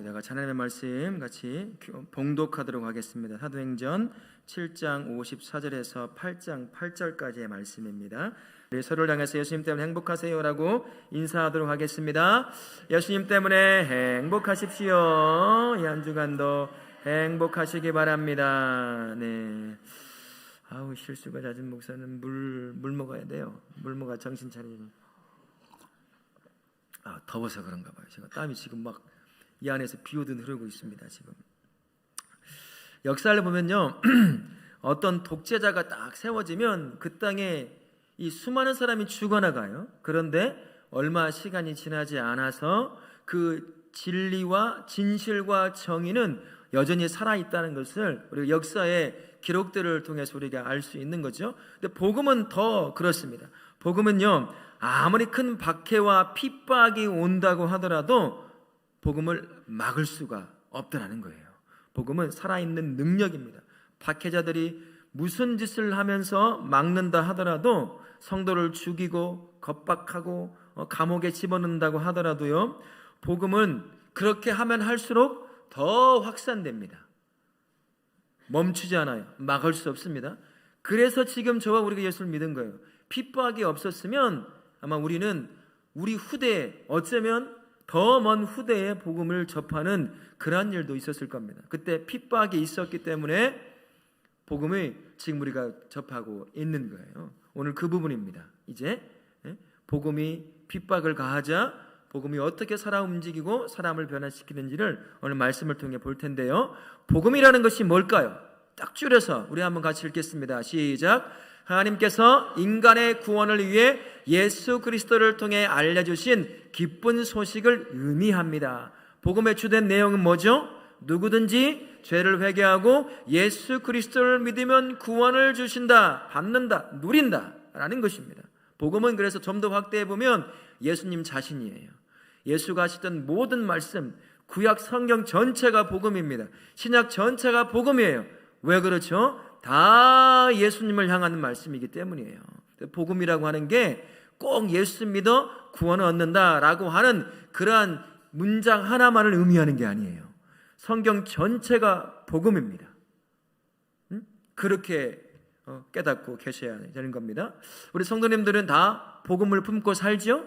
우리가 하나님의 말씀 같이 봉독하도록 하겠습니다. 사도행전 7장 54절에서 8장 8절까지의 말씀입니다. 우리 서로를 향해서 예수님 때문에 행복하세요라고 인사하도록 하겠습니다. 예수님 때문에 행복하십시오. 이 한 주간도 행복하시기 바랍니다. 네. 아우, 실수가 잦은 목사는 물 먹어야 돼요. 물 먹어야 정신 차리는. 더워서 그런가 봐요. 제가 땀이 지금 막 이 안에서 비오듯 흐르고 있습니다. 지금 역사를 보면요, 어떤 독재자가 딱 세워지면 그 땅에 이 수많은 사람이 죽어나가요. 그런데 얼마 시간이 지나지 않아서 그 진리와 진실과 정의는 여전히 살아있다는 것을 우리가 역사의 기록들을 통해서 우리가 알 수 있는 거죠. 근데 복음은 더 그렇습니다. 복음은요, 아무리 큰 박해와 핍박이 온다고 하더라도 복음을 막을 수가 없더라는 거예요. 복음은 살아있는 능력입니다. 박해자들이 무슨 짓을 하면서 막는다 하더라도, 성도를 죽이고 겁박하고 감옥에 집어넣는다고 하더라도요, 복음은 그렇게 하면 할수록 더 확산됩니다. 멈추지 않아요. 막을 수 없습니다. 그래서 지금 저와 우리가 예수를 믿은 거예요. 핍박이 없었으면 아마 우리는 우리 후대에, 어쩌면 더 먼 후대에 복음을 접하는 그러한 일도 있었을 겁니다. 그때 핍박이 있었기 때문에 복음을 지금 우리가 접하고 있는 거예요. 오늘 그 부분입니다. 이제 복음이 핍박을 가하자 복음이 어떻게 살아 움직이고 사람을 변화시키는지를 오늘 말씀을 통해 볼 텐데요. 복음이라는 것이 뭘까요? 딱 줄여서 우리 한번 같이 읽겠습니다. 시작. 하나님께서 인간의 구원을 위해 예수 그리스도를 통해 알려주신 기쁜 소식을 의미합니다. 복음의 주된 내용은 뭐죠? 누구든지 죄를 회개하고 예수 그리스도를 믿으면 구원을 주신다, 받는다, 누린다 라는 것입니다. 복음은 그래서 좀 더 확대해 보면 예수님 자신이에요. 예수가 하시던 모든 말씀, 구약 성경 전체가 복음입니다. 신약 전체가 복음이에요. 왜 그렇죠? 다 예수님을 향하는 말씀이기 때문이에요. 복음이라고 하는 게 꼭 예수 믿어 구원을 얻는다라고 하는 그러한 문장 하나만을 의미하는 게 아니에요. 성경 전체가 복음입니다. 그렇게 깨닫고 계셔야 되는 겁니다. 우리 성도님들은 다 복음을 품고 살죠.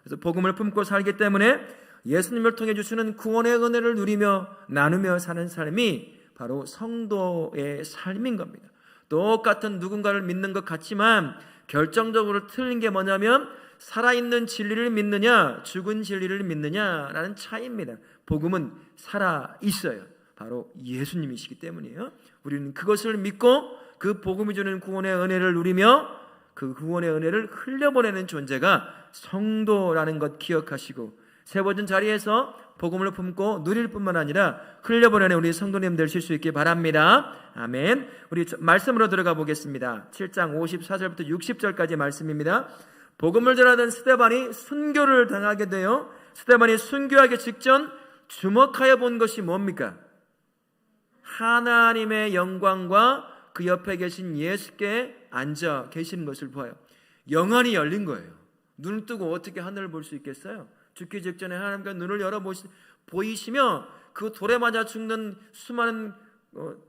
그래서 복음을 품고 살기 때문에 예수님을 통해 주시는 구원의 은혜를 누리며 나누며 사는 삶이 바로 성도의 삶인 겁니다. 똑같은 누군가를 믿는 것 같지만 결정적으로 틀린 게 뭐냐면 살아있는 진리를 믿느냐 죽은 진리를 믿느냐라는 차이입니다. 복음은 살아있어요. 바로 예수님이시기 때문이에요. 우리는 그것을 믿고 그 복음이 주는 구원의 은혜를 누리며 그 구원의 은혜를 흘려보내는 존재가 성도라는 것 기억하시고, 세워진 자리에서 복음을 품고 누릴 뿐만 아니라 흘려보내는 우리 성도님 되실 수 있길 바랍니다. 아멘. 우리 말씀으로 들어가 보겠습니다. 7장 54절부터 60절까지 말씀입니다. 복음을 전하던 스데반이 순교를 당하게 되어 스데반이 순교하기 직전 주목하여 본 것이 뭡니까? 하나님의 영광과 그 옆에 계신 예수께 앉아 계시는 것을 보아요. 영안이 열린 거예요. 눈을 뜨고 어떻게 하늘을 볼 수 있겠어요? 죽기 직전에 하나님께 눈을 열어 보이시며 그 돌에 맞아 죽는 수많은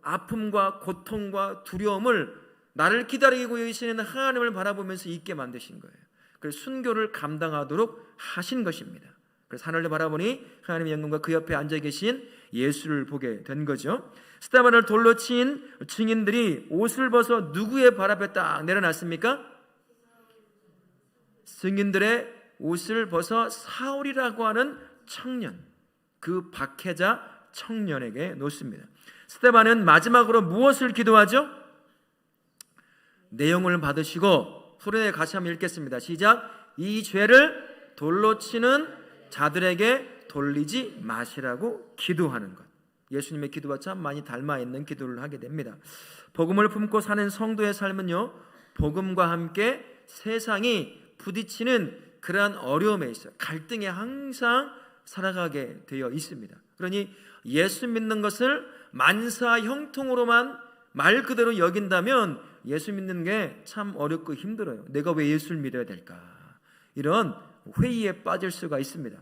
아픔과 고통과 두려움을 나를 기다리고 계시는 하나님을 바라보면서 있게 만드신 거예요. 그래서 순교를 감당하도록 하신 것입니다. 그래서 하늘을 바라보니 하나님의 영광과 그 옆에 앉아 계신 예수를 보게 된 거죠. 스데반을 돌로 친 증인들이 옷을 벗어 누구의 발 앞에 딱 내려놨습니까? 증인들의 옷을 벗어 사울이라고 하는 청년, 그 박해자 청년에게 놓습니다. 스데반은 마지막으로 무엇을 기도하죠? 내용을 받으시고, 소리내 같이 한번 읽겠습니다. 시작. 이 죄를 돌로 치는 자들에게 돌리지 마시라고 기도하는 것. 예수님의 기도와 참 많이 닮아 있는 기도를 하게 됩니다. 복음을 품고 사는 성도의 삶은요, 복음과 함께 세상이 부딪히는 그러한 어려움에 있어요. 갈등에 항상 살아가게 되어 있습니다. 그러니 예수 믿는 것을 만사 형통으로만 말 그대로 여긴다면 예수 믿는 게 참 어렵고 힘들어요. 내가 왜 예수를 믿어야 될까? 이런 회의에 빠질 수가 있습니다.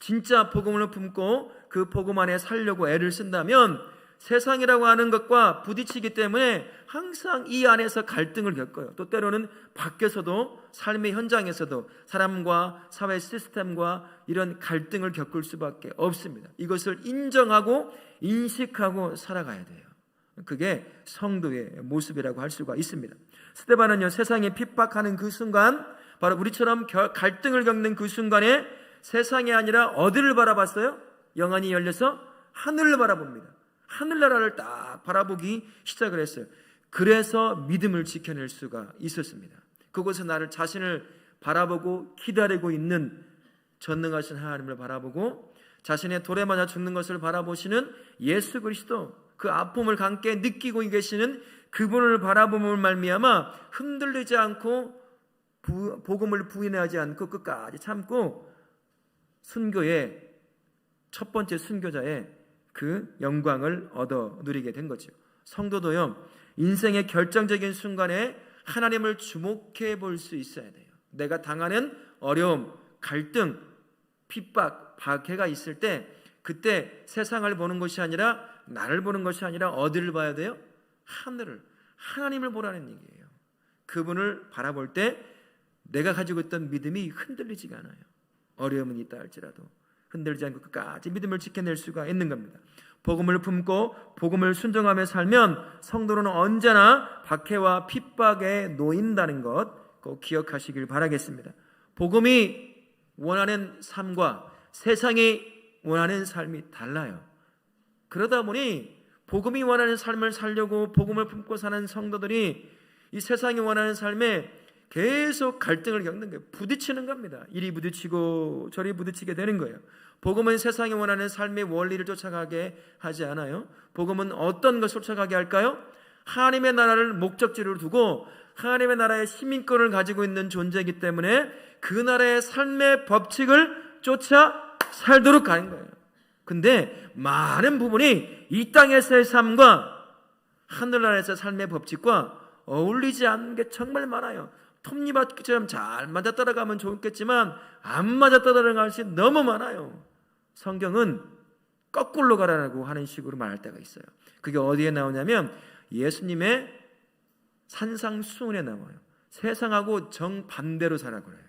진짜 복음을 품고 그 복음 안에 살려고 애를 쓴다면 세상이라고 하는 것과 부딪히기 때문에 항상 이 안에서 갈등을 겪어요. 또 때로는 밖에서도 삶의 현장에서도 사람과 사회 시스템과 이런 갈등을 겪을 수밖에 없습니다. 이것을 인정하고 인식하고 살아가야 돼요. 그게 성도의 모습이라고 할 수가 있습니다. 스데반은요, 세상에 핍박하는 그 순간, 바로 우리처럼 갈등을 겪는 그 순간에 세상이 아니라 어디를 바라봤어요? 영안이 열려서 하늘을 바라봅니다. 하늘나라를 딱 바라보기 시작을 했어요. 그래서 믿음을 지켜낼 수가 있었습니다. 그곳에 나를 자신을 바라보고 기다리고 있는 전능하신 하나님을 바라보고 자신의 돌에 맞아 죽는 것을 바라보시는 예수 그리스도, 그 아픔을 함께 느끼고 계시는 그분을 바라봄을 말미암아 흔들리지 않고 복음을 부인하지 않고 끝까지 참고 순교의 첫 번째 순교자의 그 영광을 얻어 누리게 된 거죠. 성도도요, 인생의 결정적인 순간에 하나님을 주목해 볼 수 있어야 돼요. 내가 당하는 어려움, 갈등, 핍박, 박해가 있을 때 그때 세상을 보는 것이 아니라 나를 보는 것이 아니라 어디를 봐야 돼요? 하늘을, 하나님을 보라는 얘기예요. 그분을 바라볼 때 내가 가지고 있던 믿음이 흔들리지가 않아요. 어려움은 있다 할지라도 흔들리지 않고 끝까지 믿음을 지켜낼 수가 있는 겁니다. 복음을 품고 복음을 순종하며 살면 성도는 언제나 박해와 핍박에 놓인다는 것 꼭 기억하시길 바라겠습니다. 복음이 원하는 삶과 세상이 원하는 삶이 달라요. 그러다 보니 복음이 원하는 삶을 살려고 복음을 품고 사는 성도들이 이 세상이 원하는 삶에 계속 갈등을 겪는 거예요. 부딪히는 겁니다. 이리 부딪히고 저리 부딪히게 되는 거예요. 복음은 세상이 원하는 삶의 원리를 쫓아가게 하지 않아요. 복음은 어떤 것을 쫓아가게 할까요? 하나님의 나라를 목적지로 두고 하나님의 나라의 시민권을 가지고 있는 존재이기 때문에 그 나라의 삶의 법칙을 쫓아 살도록 가는 거예요. 근데 많은 부분이 이 땅에서의 삶과 하늘나라에서의 삶의 법칙과 어울리지 않는 게 정말 많아요. 톱니바퀴처럼 잘 맞아 따라가면 좋겠지만 안 맞아 따라가는 것이 너무 많아요. 성경은 거꾸로 가라고 하는 식으로 말할 때가 있어요. 그게 어디에 나오냐면 예수님의 산상수훈에 나와요. 세상하고 정반대로 살아 그래요.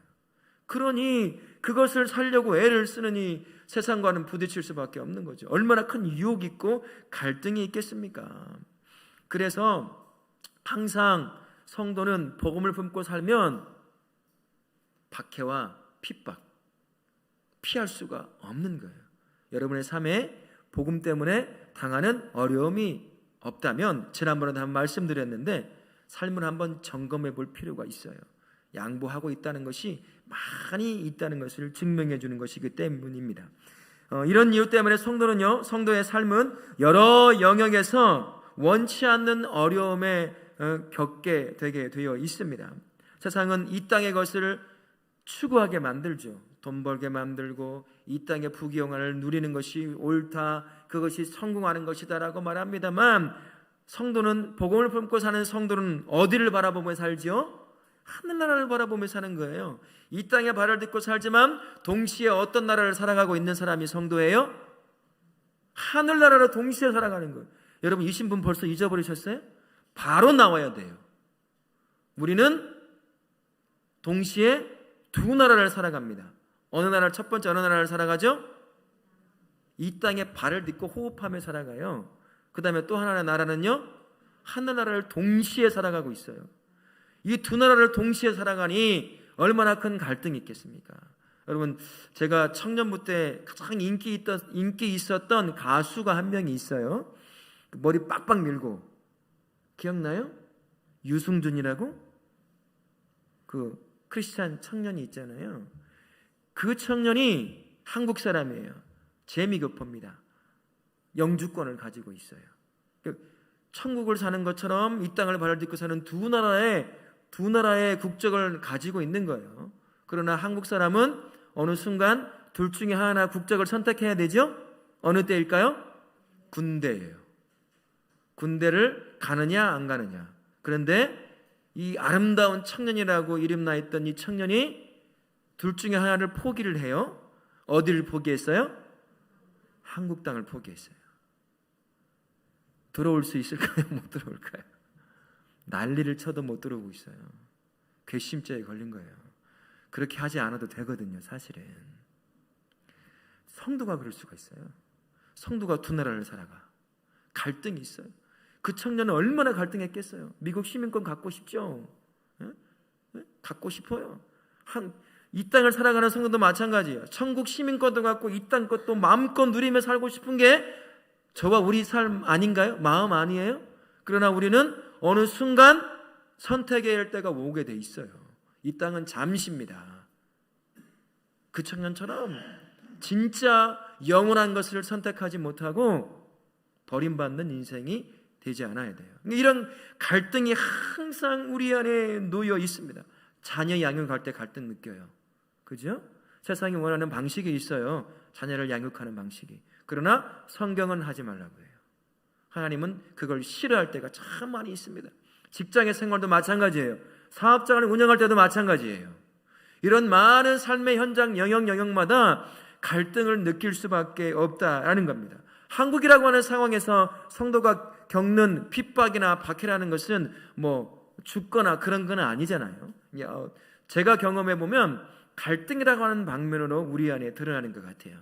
그러니 그것을 살려고 애를 쓰느니 세상과는 부딪힐 수밖에 없는 거죠. 얼마나 큰 유혹이 있고 갈등이 있겠습니까? 그래서 항상 성도는 복음을 품고 살면 박해와 핍박 피할 수가 없는 거예요. 여러분의 삶에 복음 때문에 당하는 어려움이 없다면 지난번에도 한번 말씀드렸는데 삶을 한번 점검해 볼 필요가 있어요. 양보하고 있다는 것이 많이 있다는 것을 증명해 주는 것이기 때문입니다. 이런 이유 때문에 성도는요, 성도의 삶은 여러 영역에서 원치 않는 어려움에 겪게 되게 되어 있습니다. 세상은 이 땅의 것을 추구하게 만들죠. 돈 벌게 만들고 이 땅의 부귀영화를 누리는 것이 옳다, 그것이 성공하는 것이다라고 말합니다만 성도는, 복음을 품고 사는 성도는 어디를 바라보며 살지요? 하늘나라를 바라보며 사는 거예요. 이 땅에 발을 딛고 살지만 동시에 어떤 나라를 살아가고 있는 사람이 성도예요? 하늘나라로 동시에 살아가는 거예요. 여러분 이 신분 벌써 잊어버리셨어요? 바로 나와야 돼요. 우리는 동시에 두 나라를 살아갑니다. 어느 나라를, 첫 번째 어느 나라를 살아가죠? 이 땅에 발을 딛고 호흡하며 살아가요. 그 다음에 또 하나의 나라는요, 하늘나라를 동시에 살아가고 있어요. 이 두 나라를 동시에 살아가니 얼마나 큰 갈등이 있겠습니까? 여러분, 제가 청년부 때 가장 인기 있었던 가수가 한 명이 있어요. 머리 빡빡 밀고, 기억나요? 유승준이라고? 그 크리스찬 청년이 있잖아요. 그 청년이 한국 사람이에요. 재미교포입니다. 영주권을 가지고 있어요. 천국을 사는 것처럼 이 땅을 발을 딛고 사는 두 나라의 국적을 가지고 있는 거예요. 그러나 한국 사람은 어느 순간 둘 중에 하나 국적을 선택해야 되죠? 어느 때일까요? 군대예요. 군대를 가느냐 안 가느냐. 그런데 이 아름다운 청년이라고 이름 나 있던 이 청년이 둘 중에 하나를 포기를 해요. 어디를 포기했어요? 한국 땅을 포기했어요. 들어올 수 있을까요? 못 들어올까요? 난리를 쳐도 못 들어오고 있어요. 괘씸죄에 걸린 거예요. 그렇게 하지 않아도 되거든요. 사실은 성도가 그럴 수가 있어요. 성도가 두 나라를 살아가 갈등이 있어요. 그 청년은 얼마나 갈등했겠어요. 미국 시민권 갖고 싶죠? 갖고 싶어요. 이 땅을 살아가는 성도도 마찬가지예요. 천국 시민권도 갖고 이 땅 것도 마음껏 누리며 살고 싶은 게 저와 우리 삶 아닌가요? 마음 아니에요? 그러나 우리는 어느 순간 선택해야 할 때가 오게 돼 있어요. 이 땅은 잠시입니다. 그 청년처럼 진짜 영원한 것을 선택하지 못하고 버림받는 인생이 되지 않아야 돼요. 이런 갈등이 항상 우리 안에 놓여 있습니다. 자녀 양육할 때 갈등 느껴요. 그죠? 세상이 원하는 방식이 있어요. 자녀를 양육하는 방식이. 그러나 성경은 하지 말라고 해요. 하나님은 그걸 싫어할 때가 참 많이 있습니다. 직장의 생활도 마찬가지예요. 사업장을 운영할 때도 마찬가지예요. 이런 많은 삶의 현장 영역마다 갈등을 느낄 수밖에 없다라는 겁니다. 한국이라고 하는 상황에서 성도가 겪는 핍박이나 박해라는 것은 뭐 죽거나 그런 건 아니잖아요. 제가 경험해 보면 갈등이라고 하는 방면으로 우리 안에 드러나는 것 같아요.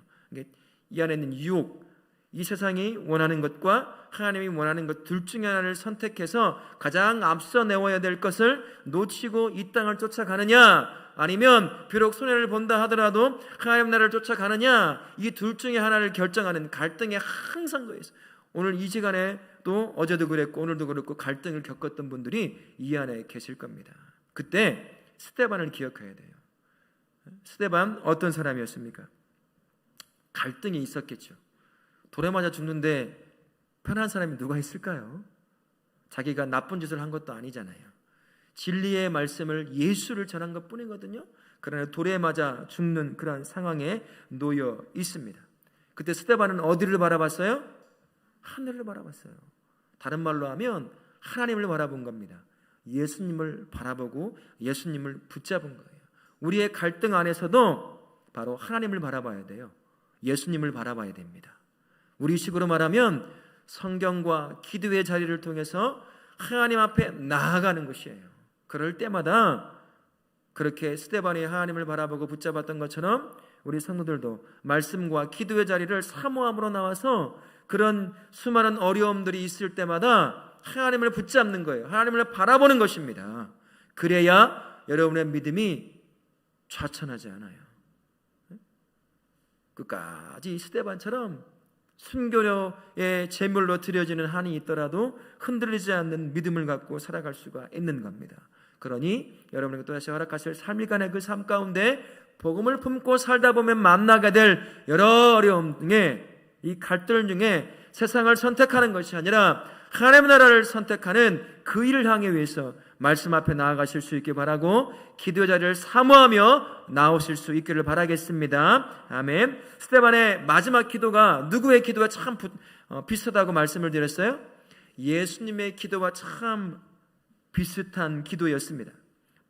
이 안에 있는 유혹, 이 세상이 원하는 것과 하나님이 원하는 것 둘 중에 하나를 선택해서 가장 앞서 내어야 될 것을 놓치고 이 땅을 쫓아가느냐, 아니면 비록 손해를 본다 하더라도 하나님 나라를 쫓아가느냐, 이 둘 중에 하나를 결정하는 갈등에 항상 놓여있어요. 오늘 이 시간에 또 어제도 그랬고 오늘도 그렇고 갈등을 겪었던 분들이 이 안에 계실 겁니다. 그때 스데반을 기억해야 돼요. 스데반 어떤 사람이었습니까? 갈등이 있었겠죠. 돌에 맞아 죽는데 편한 사람이 누가 있을까요? 자기가 나쁜 짓을 한 것도 아니잖아요. 진리의 말씀을 예수를 전한 것뿐이거든요. 그러나 돌에 맞아 죽는 그런 상황에 놓여 있습니다. 그때 스데반은 어디를 바라봤어요? 하늘을 바라봤어요. 다른 말로 하면 하나님을 바라본 겁니다. 예수님을 바라보고 예수님을 붙잡은 거예요. 우리의 갈등 안에서도 바로 하나님을 바라봐야 돼요. 예수님을 바라봐야 됩니다. 우리식으로 말하면 성경과 기도의 자리를 통해서 하나님 앞에 나아가는 것이에요. 그럴 때마다 그렇게 스데반이 하나님을 바라보고 붙잡았던 것처럼 우리 성도들도 말씀과 기도의 자리를 사모함으로 나와서 그런 수많은 어려움들이 있을 때마다 하나님을 붙잡는 거예요. 하나님을 바라보는 것입니다. 그래야 여러분의 믿음이 좌천하지 않아요. 끝까지 스데반처럼 순교의 제물로 드려지는 한이 있더라도 흔들리지 않는 믿음을 갖고 살아갈 수가 있는 겁니다. 그러니 여러분에게 또다시 허락하실 3일간의 그 삶 가운데 복음을 품고 살다 보면 만나게 될 여러 어려움 중에 이 갈등 중에 세상을 선택하는 것이 아니라 하나님의 나라를 선택하는 그 일을 향해 위해서 말씀 앞에 나아가실 수 있게 바라고 기도 자리를 사모하며 나오실 수 있기를 바라겠습니다. 아멘. 스데반의 마지막 기도가 누구의 기도와 참 비슷하다고 말씀을 드렸어요? 예수님의 기도와 참 비슷한 기도였습니다.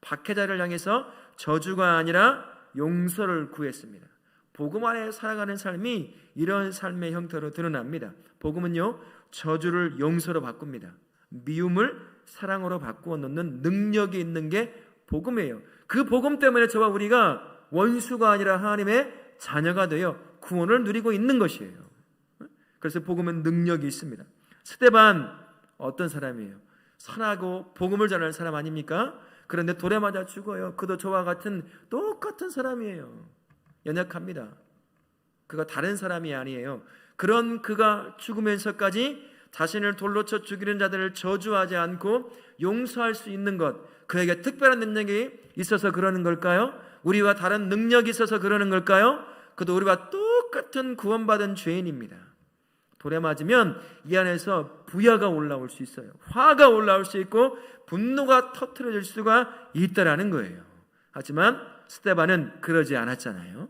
박해자를 향해서 저주가 아니라 용서를 구했습니다. 복음 안에 살아가는 삶이 이런 삶의 형태로 드러납니다. 복음은요, 저주를 용서로 바꿉니다. 미움을 사랑으로 바꾸어 놓는 능력이 있는 게 복음이에요. 그 복음 때문에 저와 우리가 원수가 아니라 하나님의 자녀가 되어 구원을 누리고 있는 것이에요. 그래서 복음은 능력이 있습니다. 스데반 어떤 사람이에요? 선하고 복음을 전하는 사람 아닙니까? 그런데 돌에 맞아 죽어요. 그도 저와 같은 똑같은 사람이에요. 연약합니다. 그가 다른 사람이 아니에요. 그런 그가 죽으면서까지 자신을 돌로 쳐 죽이는 자들을 저주하지 않고 용서할 수 있는 것, 그에게 특별한 능력이 있어서 그러는 걸까요? 우리와 다른 능력이 있어서 그러는 걸까요? 그도 우리와 똑같은 구원받은 죄인입니다. 돌에 맞으면 이 안에서 부야가 올라올 수 있어요. 화가 올라올 수 있고 분노가 터트려질 수가 있다라는 거예요. 하지만 스데반은 그러지 않았잖아요.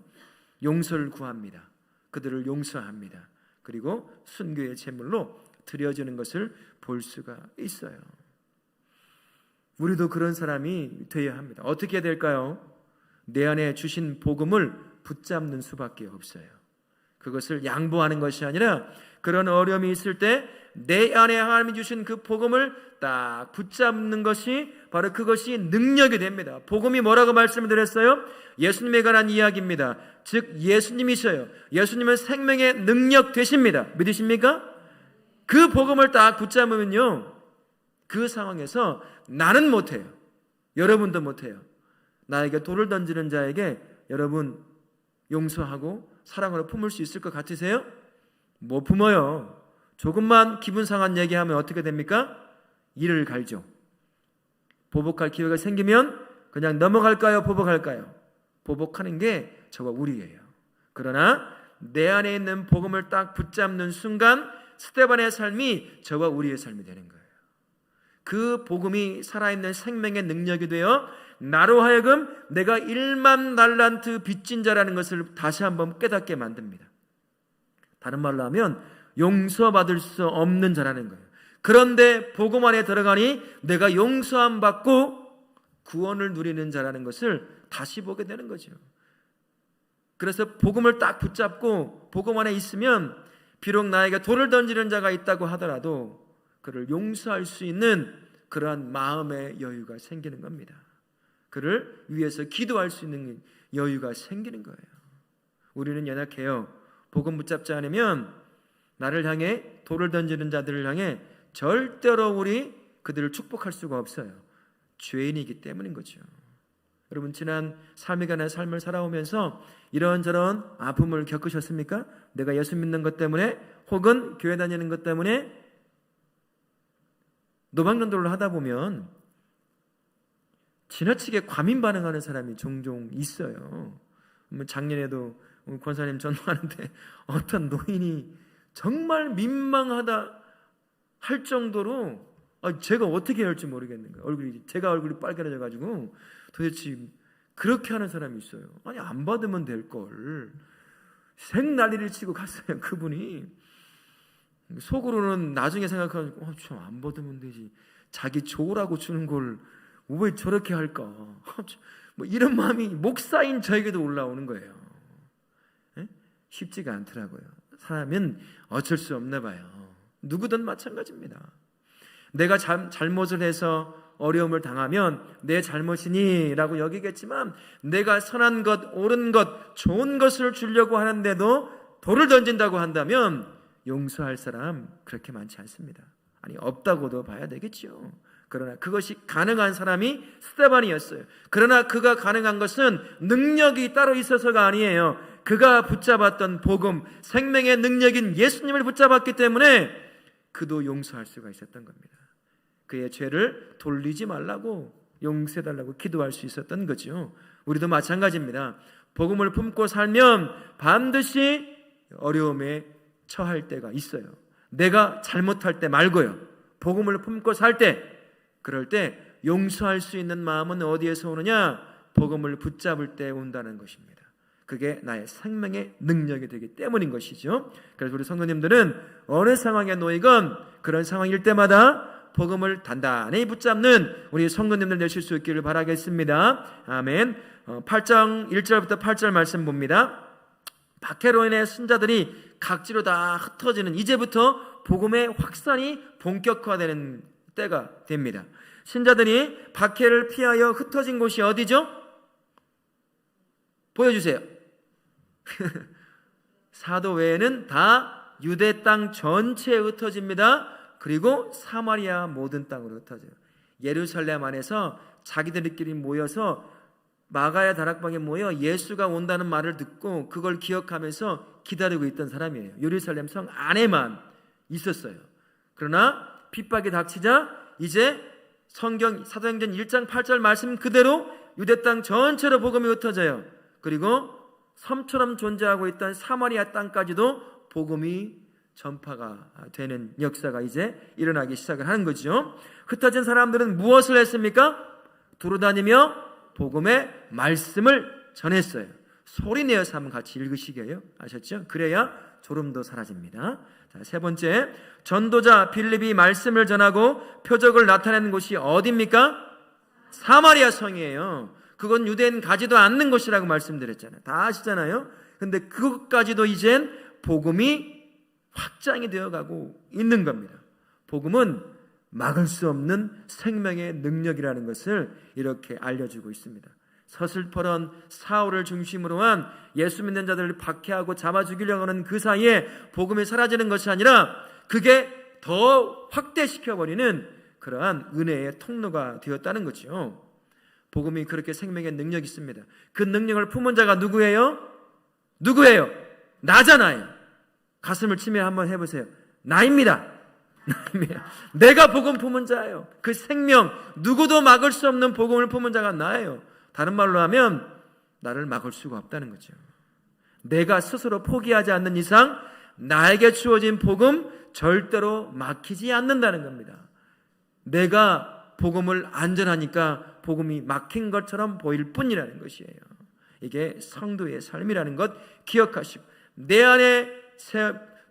용서를 구합니다. 그들을 용서합니다. 그리고 순교의 제물로 드려지는 것을 볼 수가 있어요. 우리도 그런 사람이 되어야 합니다. 어떻게 해야 될까요? 내 안에 주신 복음을 붙잡는 수밖에 없어요. 그것을 양보하는 것이 아니라 그런 어려움이 있을 때 내 안에 하나님이 주신 그 복음을 딱 붙잡는 것이 바로 그것이 능력이 됩니다. 복음이 뭐라고 말씀을 드렸어요? 예수님에 관한 이야기입니다. 즉 예수님이셔요. 예수님은 생명의 능력 되십니다. 믿으십니까? 그 복음을 딱 붙잡으면요, 그 상황에서 나는 못해요. 여러분도 못해요. 나에게 돌을 던지는 자에게 여러분 용서하고 사랑으로 품을 수 있을 것 같으세요? 못 품어요. 조금만 기분 상한 얘기하면 어떻게 됩니까? 이를 갈죠. 보복할 기회가 생기면 그냥 넘어갈까요? 보복할까요? 보복하는 게 저와 우리예요. 그러나 내 안에 있는 복음을 딱 붙잡는 순간 스데반의 삶이 저와 우리의 삶이 되는 거예요. 그 복음이 살아있는 생명의 능력이 되어 나로 하여금 내가 1만 달란트 빚진 자라는 것을 다시 한번 깨닫게 만듭니다. 다른 말로 하면 용서받을 수 없는 자라는 거예요. 그런데 복음 안에 들어가니 내가 용서함 받고 구원을 누리는 자라는 것을 다시 보게 되는 거죠. 그래서 복음을 딱 붙잡고 복음 안에 있으면 비록 나에게 돌을 던지는 자가 있다고 하더라도 그를 용서할 수 있는 그러한 마음의 여유가 생기는 겁니다. 그를 위해서 기도할 수 있는 여유가 생기는 거예요. 우리는 연약해요. 복음 붙잡지 않으면 나를 향해 돌을 던지는 자들을 향해 절대로 우리 그들을 축복할 수가 없어요. 죄인이기 때문인 거죠. 여러분 지난 삶이간의 삶을 살아오면서 이런저런 아픔을 겪으셨습니까? 내가 예수 믿는 것 때문에 혹은 교회 다니는 것 때문에 노방전도를 하다 보면 지나치게 과민 반응하는 사람이 종종 있어요. 작년에도 권사님 전도하는데 어떤 노인이 정말 민망하다 할 정도로 제가 어떻게 해야 할지 모르겠는 거예요. 제가 얼굴이 빨개져 가지고 도대체 그렇게 하는 사람이 있어요. 아니 안 받으면 될 걸. 생난리를 치고 갔어요. 그분이 속으로는 나중에 생각하면 참 안 받으면 되지. 자기 좋으라고 주는 걸 왜 저렇게 할까? 뭐 이런 마음이 목사인 저에게도 올라오는 거예요. 에? 쉽지가 않더라고요. 사람은 어쩔 수 없나 봐요. 누구든 마찬가지입니다. 내가 잘못을 해서 어려움을 당하면 내 잘못이니 라고 여기겠지만 내가 선한 것, 옳은 것, 좋은 것을 주려고 하는데도 돌을 던진다고 한다면 용서할 사람 그렇게 많지 않습니다. 아니 없다고도 봐야 되겠죠. 그러나 그것이 가능한 사람이 스데반이었어요. 그러나 그가 가능한 것은 능력이 따로 있어서가 아니에요. 그가 붙잡았던 복음, 생명의 능력인 예수님을 붙잡았기 때문에 그도 용서할 수가 있었던 겁니다. 그의 죄를 돌리지 말라고 용서해달라고 기도할 수 있었던 거죠. 우리도 마찬가지입니다. 복음을 품고 살면 반드시 어려움에 처할 때가 있어요. 내가 잘못할 때 말고요. 복음을 품고 살 때, 그럴 때 용서할 수 있는 마음은 어디에서 오느냐? 복음을 붙잡을 때 온다는 것입니다. 그게 나의 생명의 능력이 되기 때문인 것이죠. 그래서 우리 성도님들은 어느 상황에 놓이건 그런 상황일 때마다 복음을 단단히 붙잡는 우리 성도님들 되실 수 있기를 바라겠습니다. 아멘. 8장 1절부터 8절 말씀 봅니다. 박해로 인해 신자들이 각지로 다 흩어지는 이제부터 복음의 확산이 본격화되는 때가 됩니다. 신자들이 박해를 피하여 흩어진 곳이 어디죠? 보여주세요. 사도 외에는 다 유대 땅 전체에 흩어집니다. 그리고 사마리아 모든 땅으로 흩어져요. 예루살렘 안에서 자기들끼리 모여서 마가야 다락방에 모여 예수가 온다는 말을 듣고 그걸 기억하면서 기다리고 있던 사람이에요. 예루살렘 성 안에만 있었어요. 그러나 핍박이 닥치자 이제 성경 사도행전 1장 8절 말씀 그대로 유대 땅 전체로 복음이 흩어져요. 그리고 섬처럼 존재하고 있던 사마리아 땅까지도 복음이 전파가 되는 역사가 이제 일어나기 시작을 하는 거죠. 흩어진 사람들은 무엇을 했습니까? 두루다니며 복음의 말씀을 전했어요. 소리내어서 한번 같이 읽으시게요. 아셨죠? 그래야 졸음도 사라집니다. 자, 세 번째, 전도자 빌립이 말씀을 전하고 표적을 나타내는 곳이 어디입니까? 사마리아 성이에요. 그건 유대인 가지도 않는 것이라고 말씀드렸잖아요. 다 아시잖아요. 근데 그것까지도 이젠 복음이 확장이 되어가고 있는 겁니다. 복음은 막을 수 없는 생명의 능력이라는 것을 이렇게 알려주고 있습니다. 서슬퍼런 사울을 중심으로 한 예수 믿는 자들을 박해하고 잡아 죽이려고 하는 그 사이에 복음이 사라지는 것이 아니라 그게 더 확대시켜버리는 그러한 은혜의 통로가 되었다는 거죠. 복음이 그렇게 생명의 능력이 있습니다. 그 능력을 품은 자가 누구예요? 누구예요? 나잖아요. 가슴을 치며 한번 해보세요. 나입니다. 내가 복음 품은 자예요. 그 생명, 누구도 막을 수 없는 복음을 품은 자가 나예요. 다른 말로 하면 나를 막을 수가 없다는 거죠. 내가 스스로 포기하지 않는 이상 나에게 주어진 복음 절대로 막히지 않는다는 겁니다. 내가 복음을 안전하니까 복음이 막힌 것처럼 보일 뿐이라는 것이에요. 이게 성도의 삶이라는 것 기억하시고, 내 안에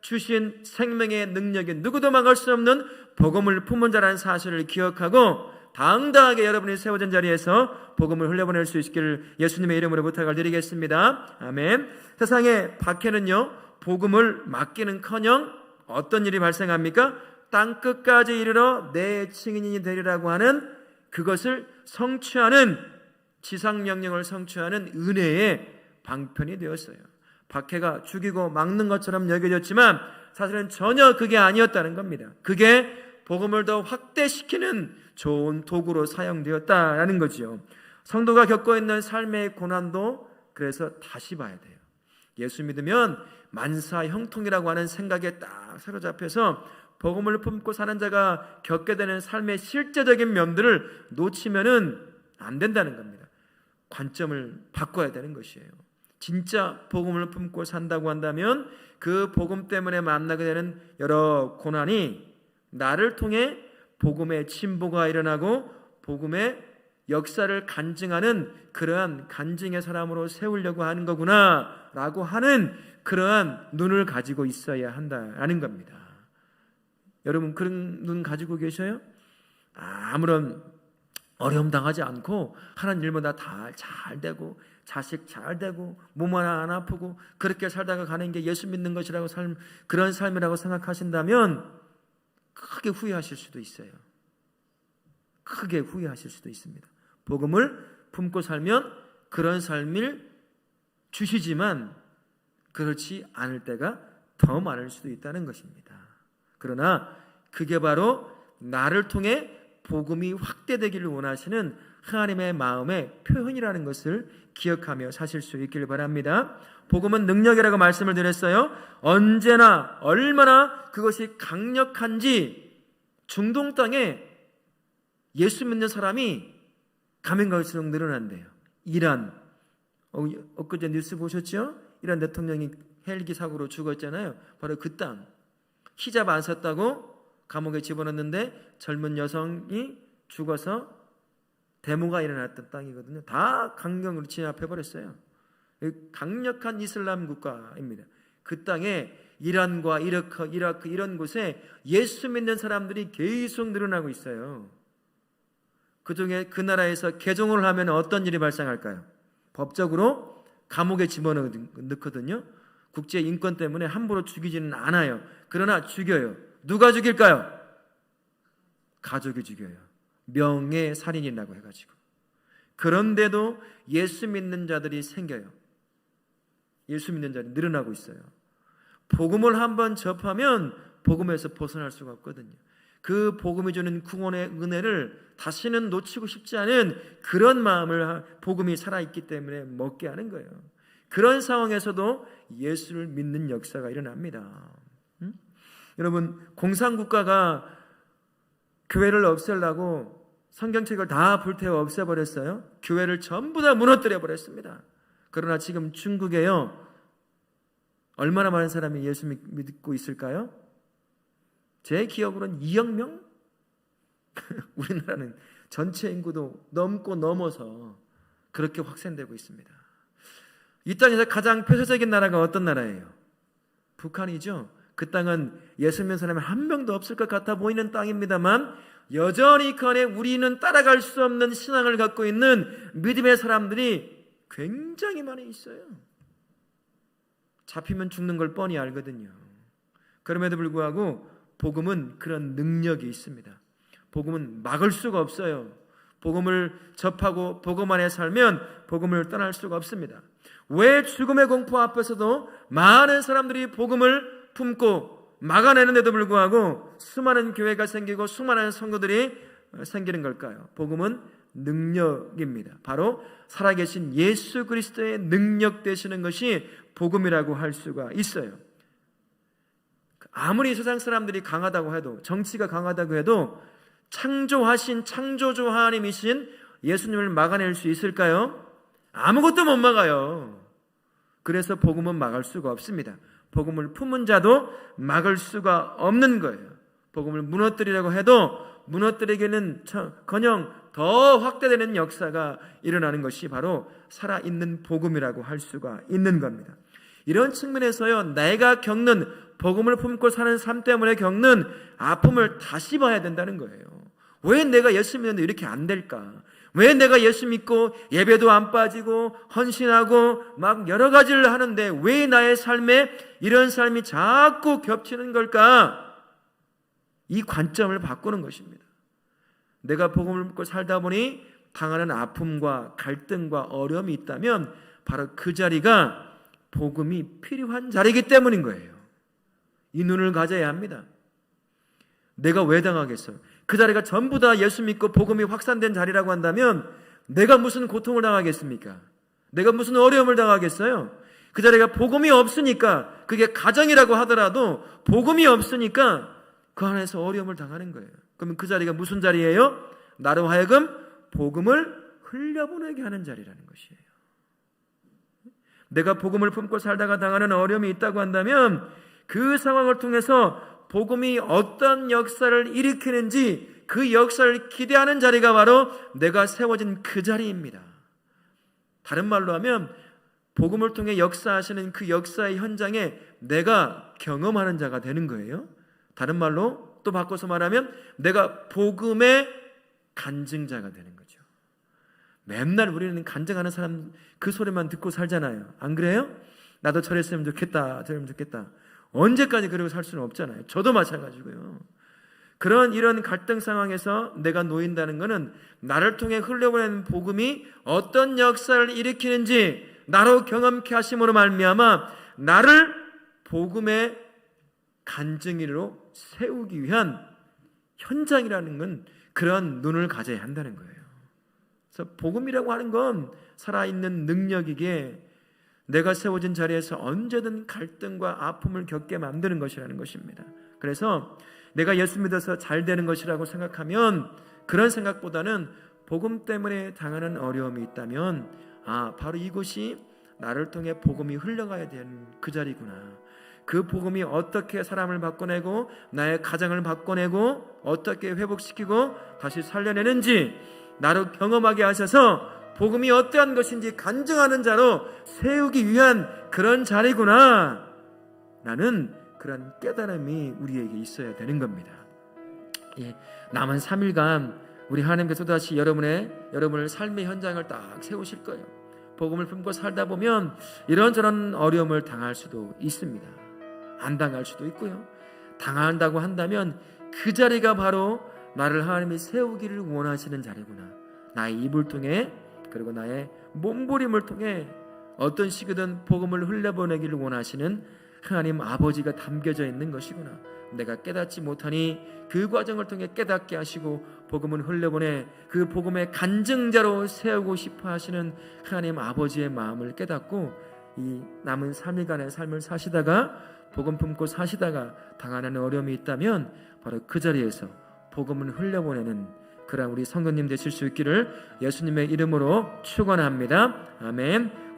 주신 생명의 능력이 누구도 막을 수 없는 복음을 품은 자라는 사실을 기억하고 당당하게 여러분이 세워진 자리에서 복음을 흘려보낼 수 있기를 예수님의 이름으로 부탁을 드리겠습니다. 아멘. 세상의 박해는요, 복음을 막기는커녕 어떤 일이 발생합니까? 땅끝까지 이르러 내 증인이 되리라고 하는 그것을 성취하는, 지상명령을 성취하는 은혜의 방편이 되었어요. 박해가 죽이고 막는 것처럼 여겨졌지만 사실은 전혀 그게 아니었다는 겁니다. 그게 복음을 더 확대시키는 좋은 도구로 사용되었다라는 거지요. 성도가 겪고 있는 삶의 고난도 그래서 다시 봐야 돼요. 예수 믿으면 만사 형통이라고 하는 생각에 딱 사로잡혀서 복음을 품고 사는 자가 겪게 되는 삶의 실제적인 면들을 놓치면은 안 된다는 겁니다. 관점을 바꿔야 되는 것이에요. 진짜 복음을 품고 산다고 한다면 그 복음 때문에 만나게 되는 여러 고난이 나를 통해 복음의 진보가 일어나고 복음의 역사를 간증하는 그러한 간증의 사람으로 세우려고 하는 거구나 라고 하는 그러한 눈을 가지고 있어야 한다는 겁니다. 여러분 그런 눈 가지고 계셔요? 아무런 어려움 당하지 않고 하는 일마다 다 잘 되고 자식 잘 되고 몸 하나 안 아프고 그렇게 살다가 가는 게 예수 믿는 것이라고 그런 삶이라고 생각하신다면 크게 후회하실 수도 있어요. 크게 후회하실 수도 있습니다. 복음을 품고 살면 그런 삶을 주시지만 그렇지 않을 때가 더 많을 수도 있다는 것입니다. 그러나 그게 바로 나를 통해 복음이 확대되기를 원하시는 하나님의 마음의 표현이라는 것을 기억하며 사실 수 있기를 바랍니다. 복음은 능력이라고 말씀을 드렸어요. 언제나 얼마나 그것이 강력한지 중동 땅에 예수 믿는 사람이 가면 갈수록 늘어난대요. 이란, 엊그제 뉴스 보셨죠? 이란 대통령이 헬기 사고로 죽었잖아요. 바로 그 땅. 히잡 안 썼다고 감옥에 집어넣는데 젊은 여성이 죽어서 데모가 일어났던 땅이거든요. 다 강경으로 진압해버렸어요. 강력한 이슬람 국가입니다. 그 땅에 이란과 이라크 이런 곳에 예수 믿는 사람들이 계속 늘어나고 있어요. 그중에 그 나라에서 개종을 하면 어떤 일이 발생할까요? 법적으로 감옥에 집어넣거든요. 국제 인권 때문에 함부로 죽이지는 않아요. 그러나 죽여요. 누가 죽일까요? 가족이 죽여요. 명예살인이라고 해가지고. 그런데도 예수 믿는 자들이 생겨요. 예수 믿는 자들이 늘어나고 있어요. 복음을 한번 접하면 복음에서 벗어날 수가 없거든요. 그 복음이 주는 구원의 은혜를 다시는 놓치고 싶지 않은 그런 마음을 복음이 살아있기 때문에 먹게 하는 거예요. 그런 상황에서도 예수를 믿는 역사가 일어납니다. 여러분, 공산국가가 교회를 없애려고 성경책을 다 불태워 없애버렸어요. 교회를 전부 다 무너뜨려 버렸습니다. 그러나 지금 중국에요, 얼마나 많은 사람이 예수 믿고 있을까요? 제 기억으로는 2억 명? 우리나라는 전체 인구도 넘고 넘어서 그렇게 확산되고 있습니다. 이 땅에서 가장 폐쇄적인 나라가 어떤 나라예요? 북한이죠. 그 땅은 예수 믿는 사람이 한 명도 없을 것 같아 보이는 땅입니다만 여전히 우리는 따라갈 수 없는 신앙을 갖고 있는 믿음의 사람들이 굉장히 많이 있어요. 잡히면 죽는 걸 뻔히 알거든요. 그럼에도 불구하고 복음은 그런 능력이 있습니다. 복음은 막을 수가 없어요. 복음을 접하고 복음 안에 살면 복음을 떠날 수가 없습니다. 왜 죽음의 공포 앞에서도 많은 사람들이 복음을 품고 막아내는데도 불구하고 수많은 교회가 생기고 수많은 성도들이 생기는 걸까요? 복음은 능력입니다. 바로 살아계신 예수 그리스도의 능력 되시는 것이 복음이라고 할 수가 있어요. 아무리 세상 사람들이 강하다고 해도, 정치가 강하다고 해도 창조하신 창조주 하나님이신 예수님을 막아낼 수 있을까요? 아무것도 못 막아요. 그래서 복음은 막을 수가 없습니다. 복음을 품은 자도 막을 수가 없는 거예요. 복음을 무너뜨리려고 해도 무너뜨리기는 커녕 더 확대되는 역사가 일어나는 것이 바로 살아있는 복음이라고 할 수가 있는 겁니다. 이런 측면에서요, 내가 겪는, 복음을 품고 사는 삶 때문에 겪는 아픔을 다시 봐야 된다는 거예요. 왜 내가 예수 믿는데 이렇게 안 될까? 왜 내가 예수 믿고 예배도 안 빠지고 헌신하고 막 여러 가지를 하는데 왜 나의 삶에 이런 삶이 자꾸 겹치는 걸까? 이 관점을 바꾸는 것입니다. 내가 복음을 믿고 살다 보니 당하는 아픔과 갈등과 어려움이 있다면 바로 그 자리가 복음이 필요한 자리이기 때문인 거예요. 이 눈을 가져야 합니다. 내가 왜 당하겠어요? 그 자리가 전부 다 예수 믿고 복음이 확산된 자리라고 한다면 내가 무슨 고통을 당하겠습니까? 내가 무슨 어려움을 당하겠어요? 그 자리가 복음이 없으니까, 그게 가정이라고 하더라도 복음이 없으니까 그 안에서 어려움을 당하는 거예요. 그러면 그 자리가 무슨 자리예요? 나로 하여금 복음을 흘려보내게 하는 자리라는 것이에요. 내가 복음을 품고 살다가 당하는 어려움이 있다고 한다면 그 상황을 통해서 복음이 어떤 역사를 일으키는지 그 역사를 기대하는 자리가 바로 내가 세워진 그 자리입니다. 다른 말로 하면 복음을 통해 역사하시는 그 역사의 현장에 내가 경험하는 자가 되는 거예요. 다른 말로 또 바꿔서 말하면 내가 복음의 간증자가 되는 거죠. 맨날 우리는 간증하는 사람 그 소리만 듣고 살잖아요. 안 그래요? 나도 저랬으면 좋겠다, 저랬으면 좋겠다. 언제까지 그러고 살 수는 없잖아요. 저도 마찬가지고요. 이런 갈등 상황에서 내가 놓인다는 것은 나를 통해 흘려보내는 복음이 어떤 역사를 일으키는지 나로 경험케 하심으로 말미암아 나를 복음의 간증인으로 세우기 위한 현장이라는 건 그런 눈을 가져야 한다는 거예요. 그래서 복음이라고 하는 건 살아있는 능력이기에 내가 세워진 자리에서 언제든 갈등과 아픔을 겪게 만드는 것이라는 것입니다. 그래서 내가 예수 믿어서 잘 되는 것이라고 생각하면 그런 생각보다는 복음 때문에 당하는 어려움이 있다면 바로 이곳이 나를 통해 복음이 흘러가야 되는 그 자리구나. 그 복음이 어떻게 사람을 바꿔내고 나의 가정을 바꿔내고 어떻게 회복시키고 다시 살려내는지 나로 경험하게 하셔서 복음이 어떠한 것인지 간증하는 자로 세우기 위한 그런 자리구나 라는 그런 깨달음이 우리에게 있어야 되는 겁니다. 남은 3일간 우리 하나님께서 다시 여러분을 삶의 현장을 딱 세우실 거예요. 복음을 품고 살다 보면 이런저런 어려움을 당할 수도 있습니다. 안 당할 수도 있고요. 당한다고 한다면 그 자리가 바로 나를 하나님이 세우기를 원하시는 자리구나. 나의 입을 통해 그리고 나의 몸부림을 통해 어떤 식이든 복음을 흘려보내기를 원하시는 하나님 아버지가 담겨져 있는 것이구나. 내가 깨닫지 못하니 그 과정을 통해 깨닫게 하시고 복음을 흘려보내 그 복음의 간증자로 세우고 싶어 하시는 하나님 아버지의 마음을 깨닫고 이 남은 3일간의 삶을 사시다가 복음 품고 사시다가 당하는 어려움이 있다면 바로 그 자리에서 복음을 흘려보내는 그런 우리 성도님 되실 수 있기를 예수님의 이름으로 축원합니다. 아멘.